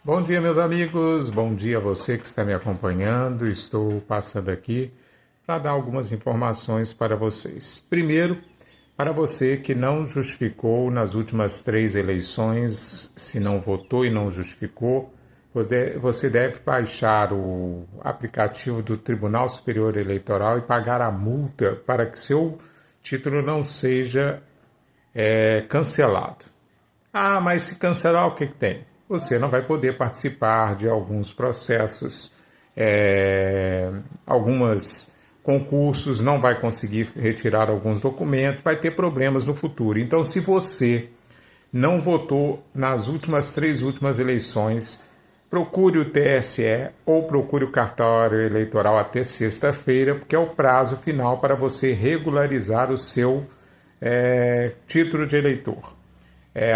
Bom dia, meus amigos. Bom dia a você que está me acompanhando. Estou passando aqui para dar algumas informações para vocês. Primeiro, para você que não justificou nas últimas 3 eleições, se não votou e não justificou, você deve baixar o aplicativo do Tribunal Superior Eleitoral e pagar a multa para que seu título não seja cancelado. Ah, mas se cancelar, o que tem? Você não vai poder participar de alguns processos, alguns concursos, não vai conseguir retirar alguns documentos, vai ter problemas no futuro. Então, se você não votou nas três últimas eleições, procure o TSE ou procure o cartório eleitoral até sexta-feira, porque é o prazo final para você regularizar o seu título de eleitor.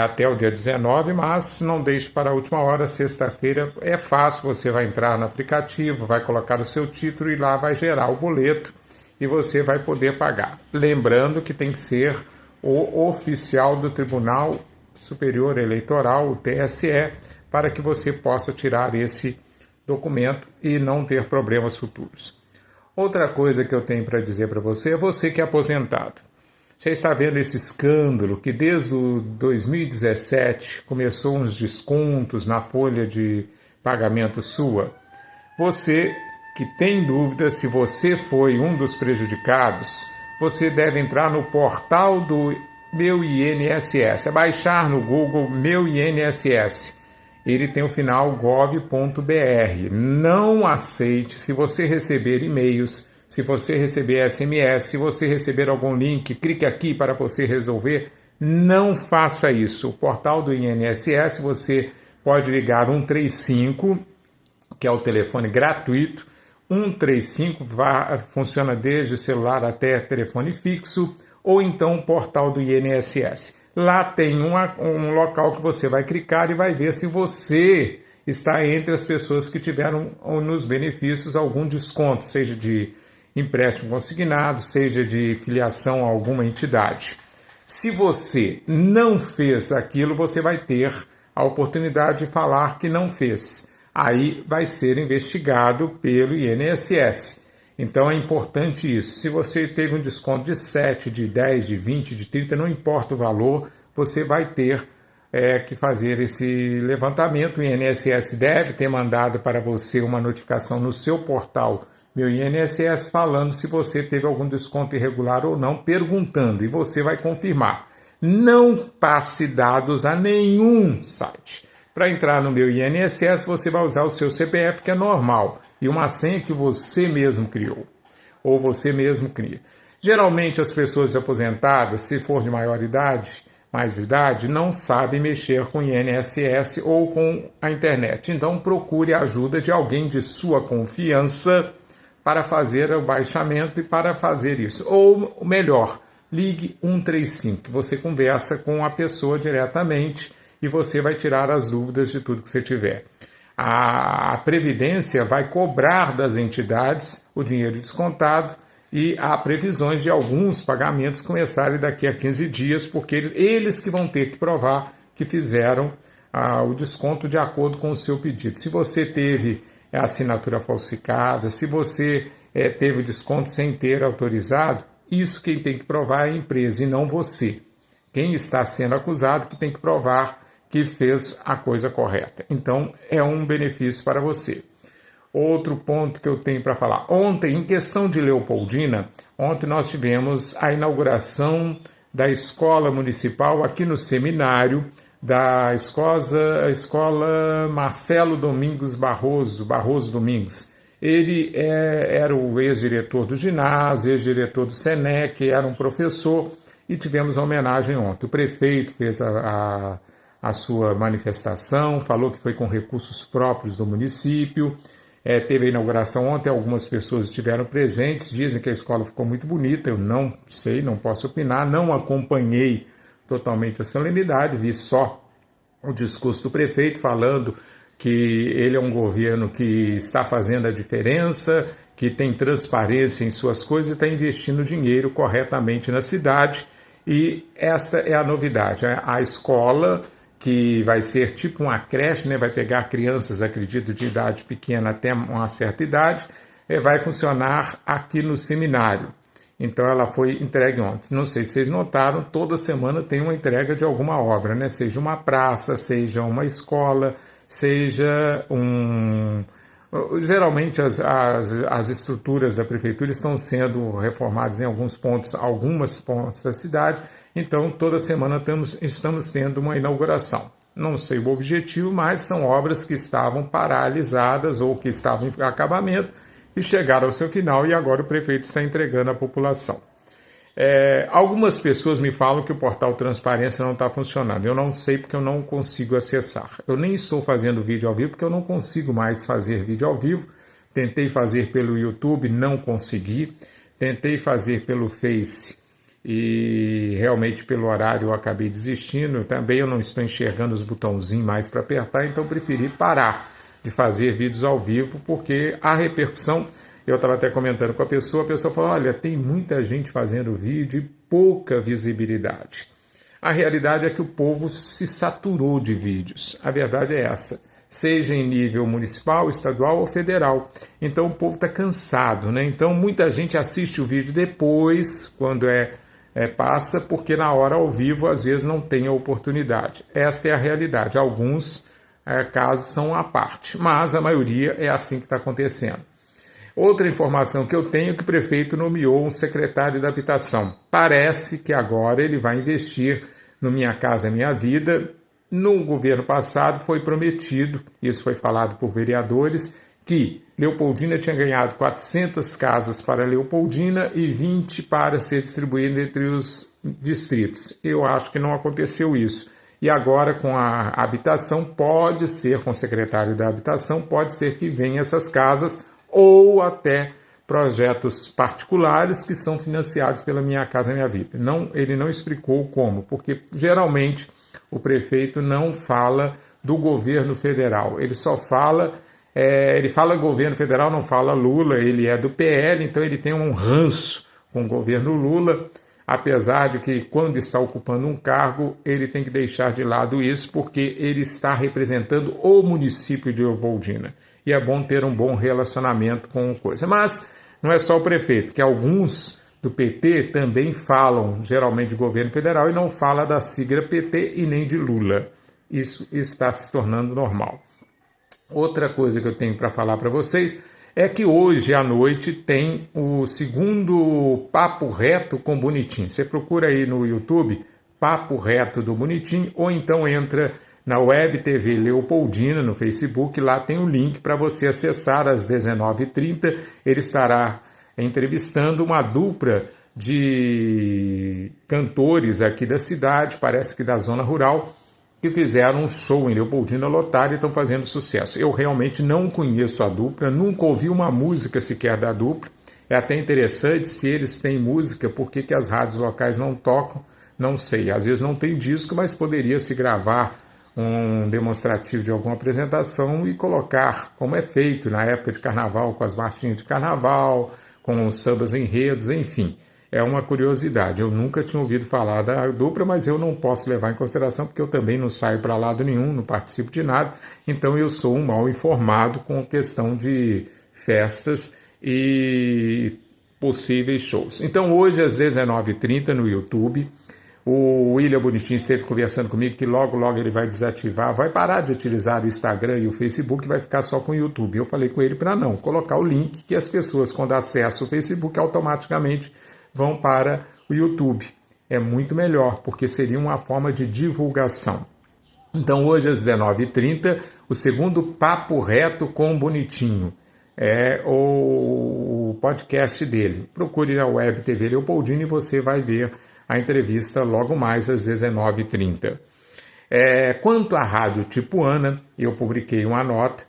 Até o dia 19, mas não deixe para a última hora, sexta-feira é fácil, você vai entrar no aplicativo, vai colocar o seu título e lá vai gerar o boleto e você vai poder pagar. Lembrando que tem que ser o oficial do Tribunal Superior Eleitoral, o TSE, para que você possa tirar esse documento e não ter problemas futuros. Outra coisa que eu tenho para dizer para você é você que é aposentado. Você está vendo esse escândalo que desde o 2017 começou uns descontos na folha de pagamento sua? Você que tem dúvida se você foi um dos prejudicados, você deve entrar no portal do Meu INSS, baixar no Google Meu INSS. Ele tem o final gov.br. Não aceite se você receber e-mails, se você receber SMS, se você receber algum link, clique aqui para você resolver. Não faça isso. O portal do INSS, você pode ligar 135, que é o telefone gratuito. 135 funciona desde celular até telefone fixo, ou então o portal do INSS. Lá tem um local que você vai clicar e vai ver se você está entre as pessoas que tiveram nos benefícios algum desconto, seja de empréstimo consignado, seja de filiação a alguma entidade. Se você não fez aquilo, você vai ter a oportunidade de falar que não fez. Aí vai ser investigado pelo INSS. Então é importante isso. Se você teve um desconto de 7, de 10, de 20, de 30, não importa o valor, você vai ter que fazer esse levantamento. O INSS deve ter mandado para você uma notificação no seu portal Meu INSS falando se você teve algum desconto irregular ou não, perguntando, e você vai confirmar. Não passe dados a nenhum site. Para entrar no Meu INSS, você vai usar o seu CPF, que é normal, e uma senha que você mesmo criou, ou você mesmo cria. Geralmente as pessoas aposentadas, se for de mais idade, não sabem mexer com o INSS ou com a internet. Então procure a ajuda de alguém de sua confiança para fazer o baixamento e para fazer isso. Ou melhor, ligue 135, que você conversa com a pessoa diretamente e você vai tirar as dúvidas de tudo que você tiver. A Previdência vai cobrar das entidades o dinheiro descontado e há previsões de alguns pagamentos começarem daqui a 15 dias, porque eles que vão ter que provar que fizeram o desconto de acordo com o seu pedido. Se você teve assinatura falsificada, se você teve desconto sem ter autorizado, isso quem tem que provar é a empresa e não você. Quem está sendo acusado que tem que provar que fez a coisa correta. Então, é um benefício para você. Outro ponto que eu tenho para falar. Ontem, em questão de Leopoldina, ontem nós tivemos a inauguração da escola municipal aqui no seminário, da escola Marcelo Domingos Barroso Domingues. Ele era o ex-diretor do ginásio, ex-diretor do SENEC, era um professor, e tivemos a homenagem ontem. O prefeito fez a sua manifestação, falou que foi com recursos próprios do município. Teve a inauguração ontem, algumas pessoas estiveram presentes, dizem que a escola ficou muito bonita, eu não sei, não posso opinar, não acompanhei totalmente a solenidade, vi só o discurso do prefeito falando que ele é um governo que está fazendo a diferença, que tem transparência em suas coisas e está investindo dinheiro corretamente na cidade. E esta é a novidade, a escola que vai ser tipo uma creche, né? Vai pegar crianças, acredito, de idade pequena até uma certa idade, vai funcionar aqui no seminário. Então ela foi entregue ontem. Não sei se vocês notaram, toda semana tem uma entrega de alguma obra, né? Seja uma praça, seja uma escola, seja um... Geralmente as estruturas da prefeitura estão sendo reformadas em alguns pontos, algumas pontos da cidade, então toda semana estamos tendo uma inauguração. Não sei o objetivo, mas são obras que estavam paralisadas ou que estavam em acabamento e chegaram ao seu final e agora o prefeito está entregando à população. Algumas pessoas me falam que o portal Transparência não está funcionando. Eu não sei porque eu não consigo acessar. Eu nem estou fazendo vídeo ao vivo porque eu não consigo mais fazer vídeo ao vivo. Tentei fazer pelo YouTube, não consegui. Tentei fazer pelo Face e realmente pelo horário eu acabei desistindo. Também eu não estou enxergando os botãozinhos mais para apertar, então preferi parar de fazer vídeos ao vivo porque a repercussão... Eu estava até comentando com a pessoa falou, olha, tem muita gente fazendo vídeo e pouca visibilidade. A realidade é que o povo se saturou de vídeos. A verdade é essa, seja em nível municipal, estadual ou federal. Então o povo está cansado, né? Então muita gente assiste o vídeo depois, quando passa, porque na hora ao vivo às vezes não tem a oportunidade. Esta é a realidade. Alguns casos são à parte, mas a maioria é assim que está acontecendo. Outra informação que eu tenho é que o prefeito nomeou um secretário da habitação. Parece que agora ele vai investir no Minha Casa Minha Vida. No governo passado foi prometido, isso foi falado por vereadores, que Leopoldina tinha ganhado 400 casas para Leopoldina e 20 para ser distribuído entre os distritos. Eu acho que não aconteceu isso. E agora com a habitação, pode ser, com o secretário da habitação, pode ser que venham essas casas ou até projetos particulares que são financiados pela Minha Casa Minha Vida. Ele não explicou como, porque geralmente o prefeito não fala do governo federal, ele só fala, ele fala governo federal, não fala Lula, ele é do PL, então ele tem um ranço com o governo Lula, apesar de que quando está ocupando um cargo, ele tem que deixar de lado isso, porque ele está representando o município de Leopoldina. E é bom ter um bom relacionamento com coisa. Mas não é só o prefeito, que alguns do PT também falam, geralmente de governo federal, e não fala da sigla PT e nem de Lula. Isso está se tornando normal. Outra coisa que eu tenho para falar para vocês é que hoje à noite tem o segundo Papo Reto com Bonitinho. Você procura aí no YouTube, Papo Reto do Bonitinho, ou então entra na Web TV Leopoldina, no Facebook, lá tem um link para você acessar às 19h30. Ele estará entrevistando uma dupla de cantores aqui da cidade, parece que da zona rural, que fizeram um show em Leopoldina lotado e estão fazendo sucesso. Eu realmente não conheço a dupla, nunca ouvi uma música sequer da dupla. É até interessante, se eles têm música, por que as rádios locais não tocam? Não sei, às vezes não tem disco, mas poderia se gravar um demonstrativo de alguma apresentação e colocar, como é feito na época de carnaval, com as marchinhas de carnaval, com os sambas enredos, enfim. É uma curiosidade. Eu nunca tinha ouvido falar da dupla, mas eu não posso levar em consideração porque eu também não saio para lado nenhum, não participo de nada, então eu sou um mal informado com questão de festas e possíveis shows. Então hoje às 19h30 no YouTube, o William Bonitinho esteve conversando comigo que logo ele vai desativar, vai parar de utilizar o Instagram e o Facebook e vai ficar só com o YouTube. Eu falei com ele para não colocar o link que as pessoas, quando acessam o Facebook, automaticamente vão para o YouTube. É muito melhor, porque seria uma forma de divulgação. Então hoje às 19h30, o segundo Papo Reto com Bonitinho. É o podcast dele. Procure na Web TV Leopoldina e você vai ver a entrevista logo mais às 19h30. Quanto à Rádio Tipuana, eu publiquei uma nota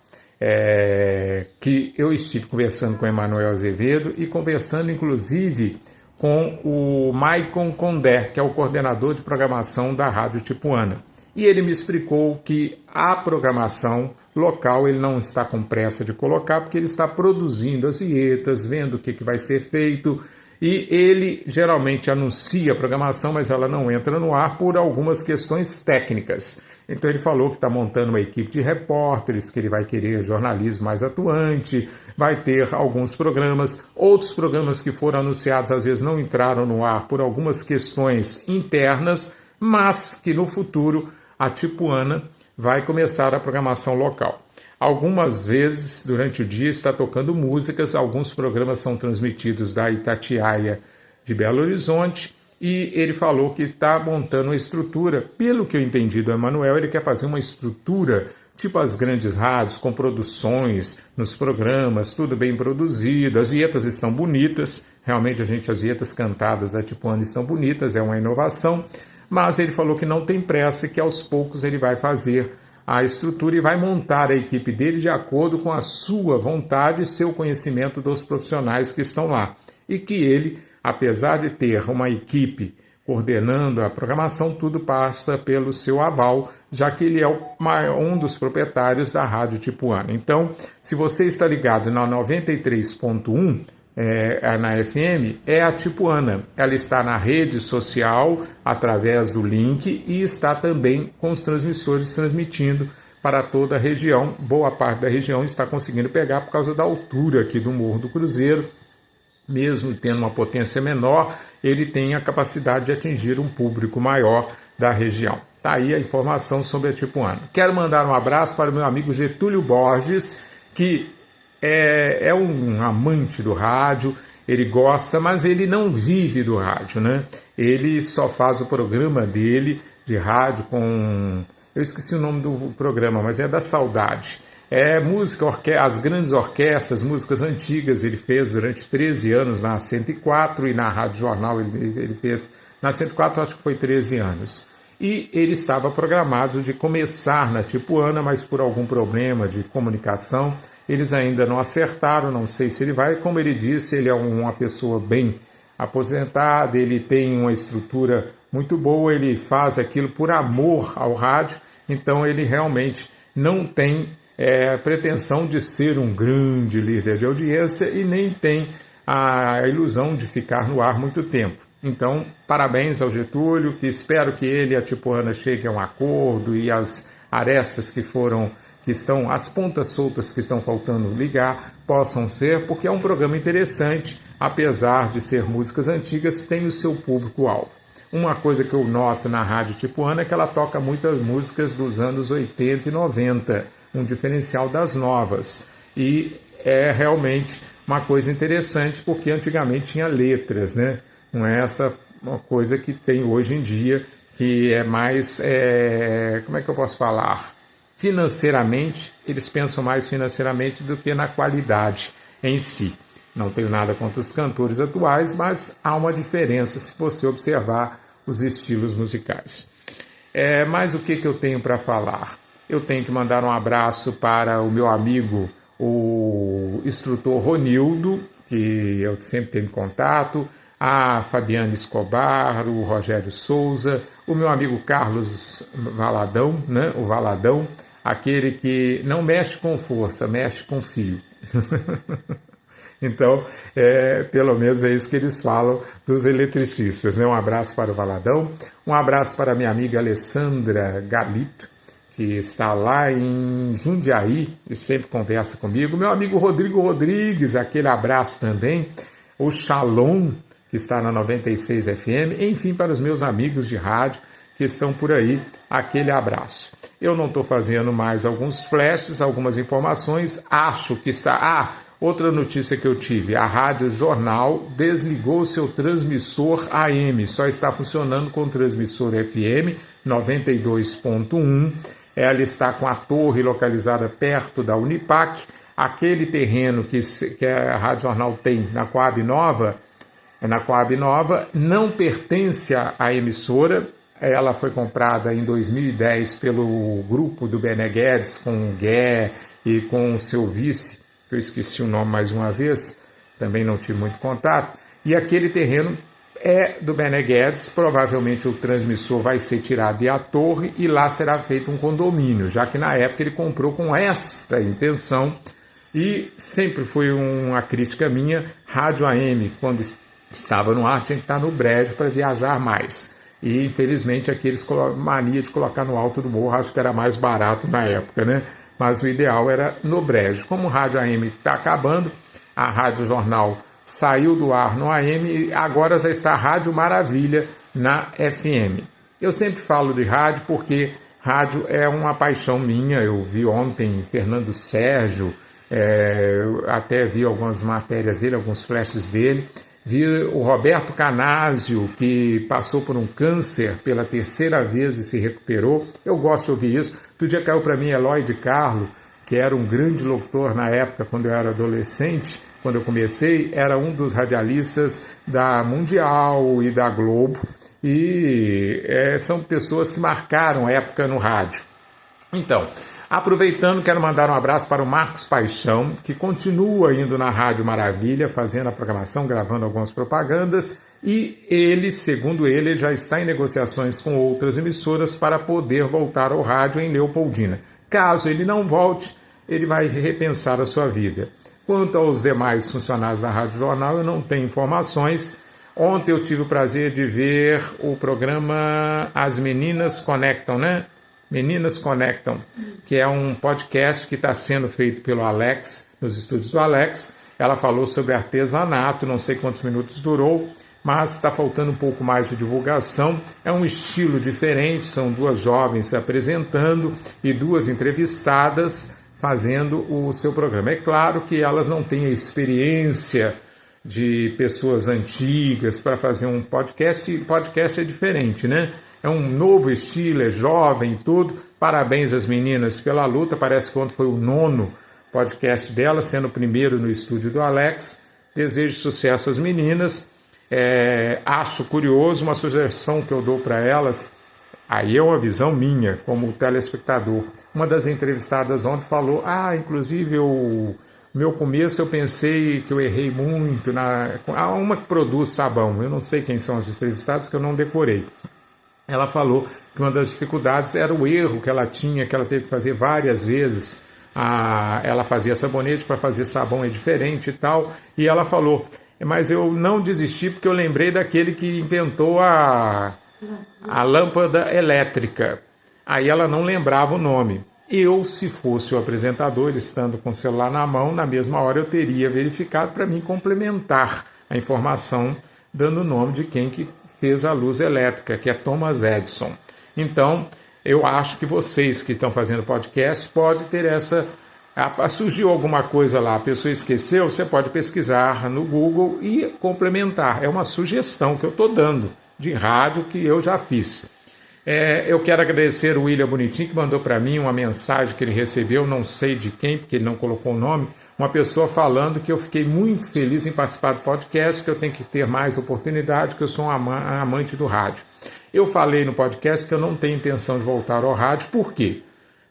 que eu estive conversando com o Emanuel Azevedo e conversando inclusive com o Maicon Condé, que é o coordenador de programação da Rádio Tipuana. E ele me explicou que a programação local ele não está com pressa de colocar, porque ele está produzindo as vinhetas, vendo o que vai ser feito, e ele geralmente anuncia a programação, mas ela não entra no ar por algumas questões técnicas. Então ele falou que está montando uma equipe de repórteres, que ele vai querer jornalismo mais atuante, vai ter alguns programas, outros programas que foram anunciados às vezes não entraram no ar por algumas questões internas, mas que no futuro a Tipuana vai começar a programação local. Algumas vezes durante o dia está tocando músicas, alguns programas são transmitidos da Itatiaia de Belo Horizonte, e ele falou que está montando uma estrutura, pelo que eu entendi do Emanuel, ele quer fazer uma estrutura tipo as grandes rádios, com produções nos programas, tudo bem produzido, as vinhetas estão bonitas, realmente as vinhetas cantadas da Tipuana estão bonitas, é uma inovação, mas ele falou que não tem pressa e que aos poucos ele vai fazer a estrutura e vai montar a equipe dele de acordo com a sua vontade e seu conhecimento dos profissionais que estão lá. E que ele, apesar de ter uma equipe coordenando a programação, tudo passa pelo seu aval, já que ele é um dos proprietários da Rádio Tipuana. Então, se você está ligado na 93.1, na FM, é a Tipuana. Ela está na rede social, através do link, e está também com os transmissores transmitindo para toda a região. Boa parte da região está conseguindo pegar por causa da altura aqui do Morro do Cruzeiro. Mesmo tendo uma potência menor, ele tem a capacidade de atingir um público maior da região. Está aí a informação sobre a Tipuana. Quero mandar um abraço para o meu amigo Getúlio Borges, que é um amante do rádio, ele gosta, mas ele não vive do rádio, né? Ele só faz o programa dele de rádio com... Eu esqueci o nome do programa, mas é da Saudade. É música, as grandes orquestras, músicas antigas, ele fez durante 13 anos na 104 e na Rádio Jornal ele fez, na 104 acho que foi 13 anos. E ele estava programado de começar na Tipuana, mas por algum problema de comunicação, eles ainda não acertaram, não sei se ele vai. Como ele disse, ele é uma pessoa bem aposentada, ele tem uma estrutura muito boa, ele faz aquilo por amor ao rádio, então ele realmente não tem pretensão de ser um grande líder de audiência e nem tem a ilusão de ficar no ar muito tempo. Então, parabéns ao Getúlio, que espero que ele e a Tipuana cheguem a um acordo e as arestas que estão, as pontas soltas que estão faltando ligar, possam ser, porque é um programa interessante, apesar de ser músicas antigas, tem o seu público-alvo. Uma coisa que eu noto na Rádio Tipuana é que ela toca muitas músicas dos anos 80 e 90, um diferencial das novas. E é realmente uma coisa interessante, porque antigamente tinha letras, né? Não é essa uma coisa que tem hoje em dia, que é mais, como é que eu posso falar? Financeiramente, eles pensam mais financeiramente do que na qualidade em si. Não tenho nada contra os cantores atuais, mas há uma diferença se você observar os estilos musicais. Mas o que eu tenho para falar? Eu tenho que mandar um abraço para o meu amigo, o instrutor Ronildo, que eu sempre tenho contato, a Fabiana Escobar, o Rogério Souza, o meu amigo Carlos Valadão, né? O Valadão, aquele que não mexe com força, mexe com fio. Então, pelo menos é isso que eles falam dos eletricistas, né? Um abraço para o Valadão, um abraço para a minha amiga Alessandra Galito, que está lá em Jundiaí e sempre conversa comigo. Meu amigo Rodrigo Rodrigues, aquele abraço também. O Shalom, que está na 96 FM. Enfim, para os meus amigos de rádio que estão por aí, aquele abraço. Eu não estou fazendo mais alguns flashes, algumas informações. Acho que está... outra notícia que eu tive. A Rádio Jornal desligou seu transmissor AM. Só está funcionando com o transmissor FM 92.1. Ela está com a torre localizada perto da Unipac. Aquele terreno que a Rádio Jornal tem na Coab Nova, não pertence à emissora. Ela foi comprada em 2010 pelo grupo do Bené Guedes, com o Gué e com o seu vice, que eu esqueci o nome mais uma vez, também não tive muito contato. E aquele terreno é do Bené Guedes, provavelmente o transmissor vai ser tirado e a torre, e lá será feito um condomínio, já que na época ele comprou com esta intenção, e sempre foi uma crítica minha, rádio AM, quando estava no ar, tinha que estar no brejo para viajar mais. E infelizmente aqueles mania de colocar no alto do morro, acho que era mais barato na época, né? Mas o ideal era no brejo. Como o rádio AM está acabando, a Rádio Jornal saiu do ar no AM e agora já está a Rádio Maravilha na FM. Eu sempre falo de rádio porque rádio é uma paixão minha. Eu vi ontem Fernando Sérgio, até vi algumas matérias dele, alguns flashes dele. Vi o Roberto Canásio, que passou por um câncer pela 3ª vez e se recuperou. Eu gosto de ouvir isso. Outro dia caiu para mim Eloy de Carlo, que era um grande locutor na época, quando eu era adolescente. Quando eu comecei, era um dos radialistas da Mundial e da Globo. E são pessoas que marcaram a época no rádio. Então, aproveitando, quero mandar um abraço para o Marcos Paixão, que continua indo na Rádio Maravilha, fazendo a programação, gravando algumas propagandas, e ele, segundo ele, já está em negociações com outras emissoras para poder voltar ao rádio em Leopoldina. Caso ele não volte, ele vai repensar a sua vida. Quanto aos demais funcionários da Rádio Jornal, eu não tenho informações. Ontem eu tive o prazer de ver o programa As Meninas Conectam, né? Meninas Conectam, que é um podcast que está sendo feito pelo Alex, nos estúdios do Alex. Ela falou sobre artesanato, não sei quantos minutos durou, mas está faltando um pouco mais de divulgação. É um estilo diferente, são 2 jovens se apresentando e 2 entrevistadas fazendo o seu programa. É claro que elas não têm a experiência de pessoas antigas para fazer um podcast, e podcast é diferente, né? É um novo estilo, é jovem e tudo. Parabéns às meninas pela luta. Parece que ontem foi o 9º podcast dela, sendo o primeiro no estúdio do Alex. Desejo sucesso às meninas. Acho curioso, uma sugestão que eu dou para elas, aí é uma visão minha, como telespectador. Uma das entrevistadas ontem falou, inclusive meu começo eu pensei que eu errei muito. Uma que produz sabão, eu não sei quem são as entrevistadas, que eu não decorei. Ela falou que uma das dificuldades era o erro que ela tinha, que ela teve que fazer várias vezes. Ela fazia sabonete, para fazer sabão é diferente e tal. E ela falou, mas eu não desisti porque eu lembrei daquele que inventou a lâmpada elétrica. Aí ela não lembrava o nome. Eu, se fosse o apresentador, estando com o celular na mão, na mesma hora eu teria verificado para mim complementar a informação, dando o nome de quem que fez a luz elétrica, que é Thomas Edison. Então, eu acho que vocês que estão fazendo podcast podem ter essa... Surgiu alguma coisa lá, a pessoa esqueceu, você pode pesquisar no Google e complementar. É uma sugestão que eu estou dando de rádio que eu já fiz. Eu quero agradecer o William Bonitinho, que mandou para mim uma mensagem que ele recebeu, não sei de quem, porque ele não colocou o nome, uma pessoa falando que eu fiquei muito feliz em participar do podcast, que eu tenho que ter mais oportunidade, que eu sou um amante do rádio. Eu falei no podcast que eu não tenho intenção de voltar ao rádio. Por quê?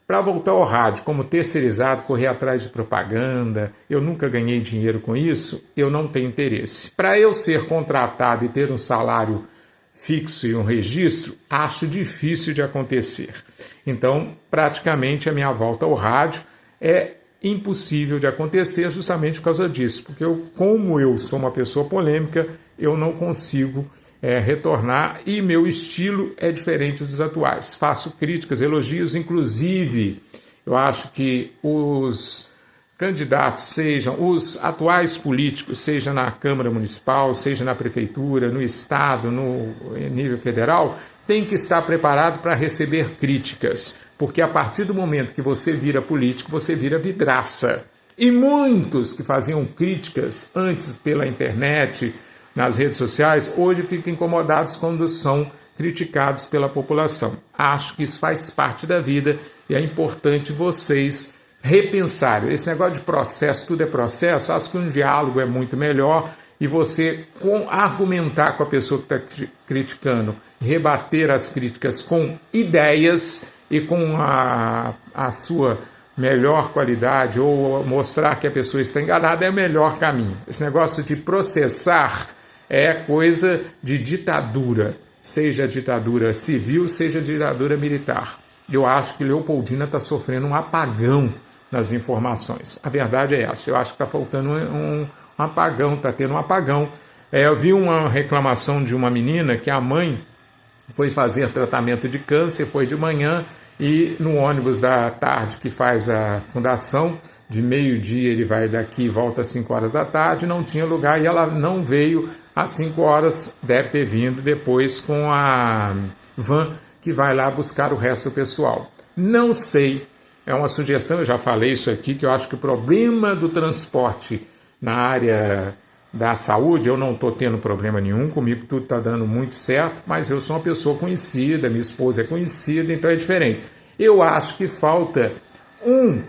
Para voltar ao rádio como terceirizado, correr atrás de propaganda, eu nunca ganhei dinheiro com isso, eu não tenho interesse. Para eu ser contratado e ter um salário fixo e um registro, acho difícil de acontecer. Então, praticamente a minha volta ao rádio é impossível de acontecer justamente por causa disso, porque como eu sou uma pessoa polêmica, eu não consigo retornar e meu estilo é diferente dos atuais. Faço críticas, elogios, inclusive eu acho que os candidatos, sejam os atuais políticos, seja na Câmara Municipal, seja na Prefeitura, no Estado, no nível federal, tem que estar preparado para receber críticas, porque a partir do momento que você vira político, você vira vidraça. E muitos que faziam críticas antes pela internet, nas redes sociais, hoje ficam incomodados quando são criticados pela população. Acho que isso faz parte da vida e é importante vocês repensarem. Esse negócio de processo, tudo é processo, acho que um diálogo é muito melhor e você argumentar com a pessoa que está criticando, rebater as críticas com ideias e com a sua melhor qualidade ou mostrar que a pessoa está enganada é o melhor caminho. Esse negócio de processar é coisa de ditadura, seja ditadura civil, seja ditadura militar. Eu acho que Leopoldina está sofrendo um apagão nas informações. A verdade é essa, eu acho que está faltando um apagão, está tendo um apagão. Eu vi uma reclamação de uma menina que a mãe foi fazer tratamento de câncer, foi de manhã, e no ônibus da tarde que faz a fundação, de meio-dia ele vai daqui e volta às 5 horas da tarde, não tinha lugar e ela não veio às 5 horas, deve ter vindo depois com a van que vai lá buscar o resto do pessoal. Não sei, é uma sugestão, eu já falei isso aqui, que eu acho que o problema do transporte na área da saúde, eu não estou tendo problema nenhum, comigo tudo está dando muito certo, mas eu sou uma pessoa conhecida, minha esposa é conhecida, então é diferente. Eu acho que falta um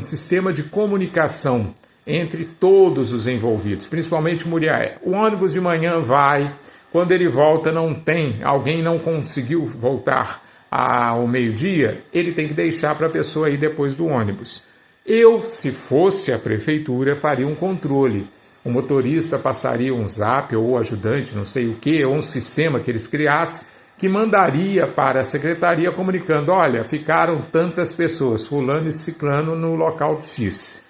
sistema de comunicação entre todos os envolvidos, principalmente Muriaé. O ônibus de manhã vai, quando ele volta não tem, alguém não conseguiu voltar ao meio-dia, ele tem que deixar para a pessoa ir depois do ônibus. Eu, se fosse a prefeitura, faria um controle. O motorista passaria um zap ou o ajudante, não sei o que, ou um sistema que eles criassem, que mandaria para a secretaria comunicando, olha, ficaram tantas pessoas, fulano e ciclano no local X.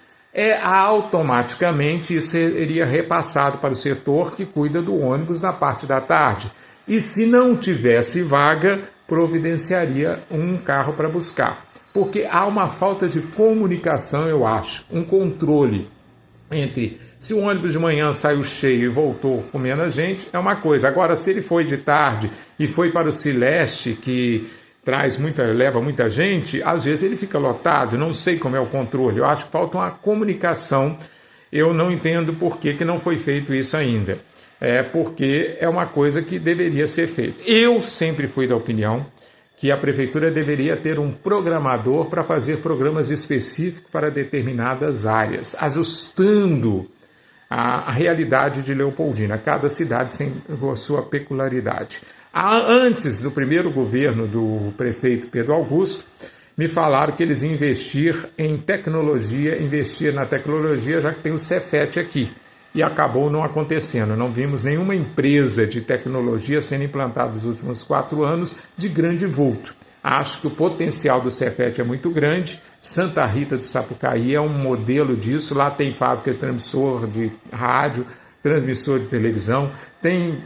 Automaticamente isso seria repassado para o setor que cuida do ônibus na parte da tarde. E se não tivesse vaga, providenciaria um carro para buscar. Porque há uma falta de comunicação, eu acho, um controle entre se o ônibus de manhã saiu cheio e voltou com menos gente, é uma coisa. Agora, se ele foi de tarde e foi para o Celeste, que leva muita gente, às vezes ele fica lotado, não sei como é o controle. Eu acho que falta uma comunicação. Eu não entendo por que não foi feito isso ainda. Porque é uma coisa que deveria ser feita. Eu sempre fui da opinião que a prefeitura deveria ter um programador para fazer programas específicos para determinadas áreas, ajustando a realidade de Leopoldina, cada cidade tem a sua peculiaridade. Antes do primeiro governo do prefeito Pedro Augusto, me falaram que eles iam investir em tecnologia, investir na tecnologia, já que tem o Cefet aqui. E acabou não acontecendo. Não vimos nenhuma empresa de tecnologia sendo implantada nos últimos 4 anos de grande vulto. Acho que o potencial do Cefet é muito grande. Santa Rita do Sapucaí é um modelo disso. Lá tem fábrica de transmissor de rádio, transmissor de televisão, tem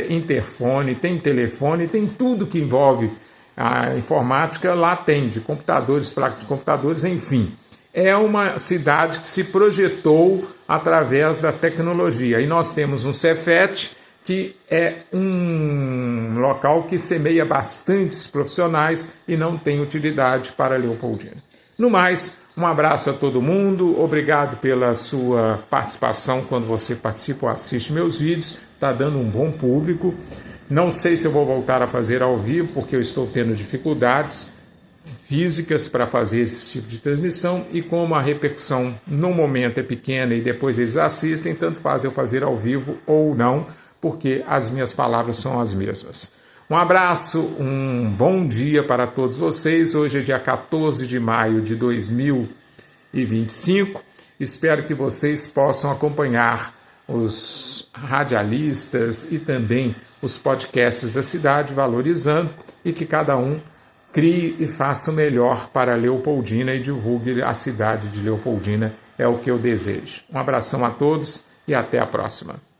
interfone, tem telefone, tem tudo que envolve a informática. Lá tem, de computadores, placas de computadores, enfim. É uma cidade que se projetou através da tecnologia. E nós temos um Cefet, que é um local que semeia bastantes profissionais e não tem utilidade para Leopoldina. No mais, um abraço a todo mundo, obrigado pela sua participação quando você participa ou assiste meus vídeos, está dando um bom público. Não sei se eu vou voltar a fazer ao vivo, porque eu estou tendo dificuldades físicas para fazer esse tipo de transmissão, e como a repercussão no momento é pequena e depois eles assistem, tanto faz eu fazer ao vivo ou não, porque as minhas palavras são as mesmas. Um abraço, um bom dia para todos vocês. Hoje é dia 14 de maio de 2025. Espero que vocês possam acompanhar os radialistas e também os podcasts da cidade, valorizando, e que cada um crie e faça o melhor para Leopoldina e divulgue a cidade de Leopoldina, é o que eu desejo. Um abração a todos e até a próxima.